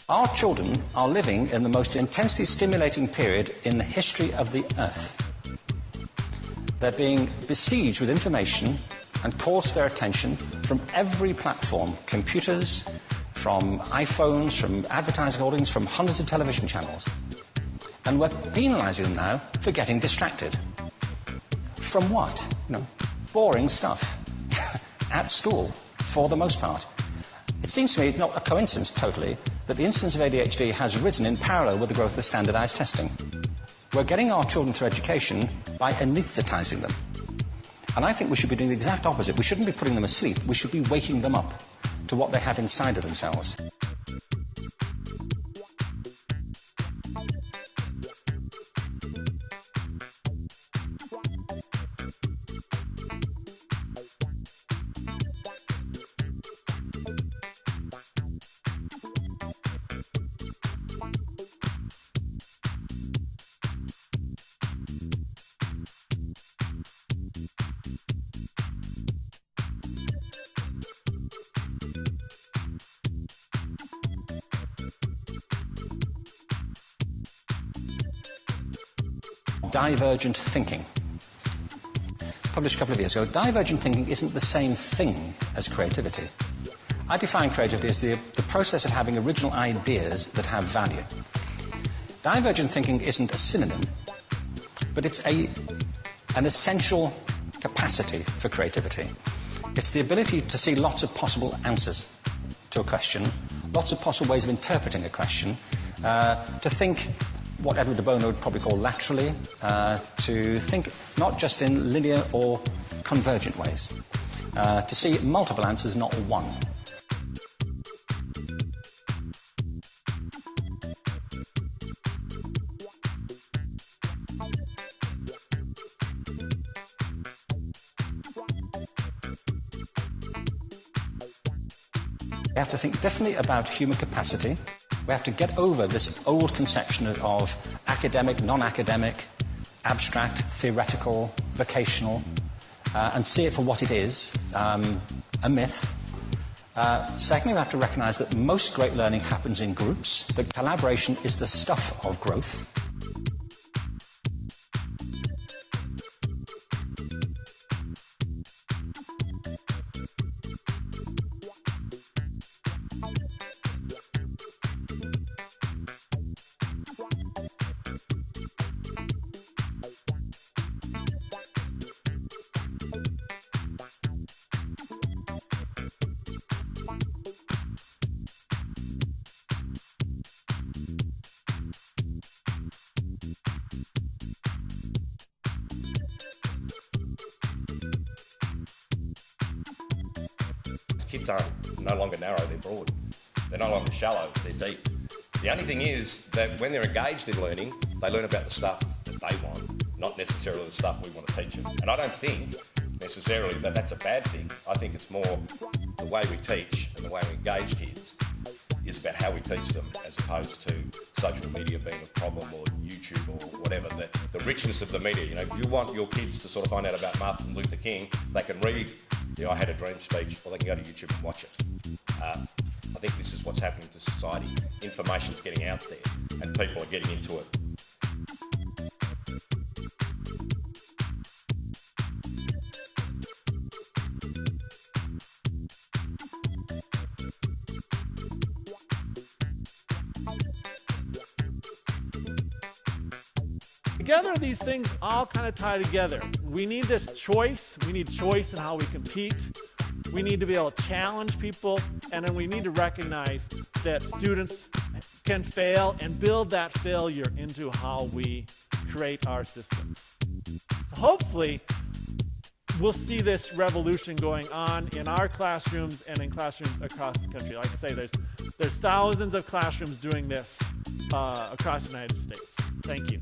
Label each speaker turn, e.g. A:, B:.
A: Our children are living in the most intensely stimulating period in the history of the Earth. They're being besieged with information and calls for their attention from every platform, computers, from iPhones, from advertising holdings, from hundreds of television channels. And we're penalising them now for getting distracted. From what? Boring stuff. At school, for the most part. It seems to me not a coincidence, totally, that the incidence of ADHD has risen in parallel with the growth of standardised testing. We're getting our children through education by anaesthetising them. And I think we should be doing the exact opposite. We shouldn't be putting them asleep. We should be waking them up to what they have inside of themselves. Divergent Thinking. Published a couple of years ago. Divergent thinking isn't the same thing as creativity. I define creativity as the process of having original ideas that have value. Divergent thinking isn't a synonym, but it's an essential capacity for creativity. It's the ability to see lots of possible answers to a question, lots of possible ways of interpreting a question, to think what Edward de Bono would probably call laterally, to think not just in linear or convergent ways, to see multiple answers, not one. We have to think differently about human capacity. We have to get over this old conception of academic, non-academic, abstract, theoretical, vocational, and see it for what it is, a myth. Secondly, we have to recognise that most great learning happens in groups, that collaboration is the stuff of growth.
B: Kids are no longer narrow, they're broad. They're no longer shallow, they're deep. The only thing is that when they're engaged in learning, they learn about the stuff that they want, not necessarily the stuff we want to teach them. And I don't think necessarily that that's a bad thing. I think it's more the way we teach and the way we engage kids is about how we teach them, as opposed to social media being a problem or YouTube or whatever. The richness of the media. If you want your kids to sort of find out about Martin Luther King, they can read the I Had a Dream speech, or they can go to YouTube and watch it. I think this is what's happening to society. Information's getting out there and people are getting into it.
C: Together, these things all kind of tie together. We need this choice. We need choice in how we compete. We need to be able to challenge people. And then we need to recognize that students can fail and build that failure into how we create our systems. So hopefully, we'll see this revolution going on in our classrooms and in classrooms across the country. Like I say, there's thousands of classrooms doing this across the United States. Thank you.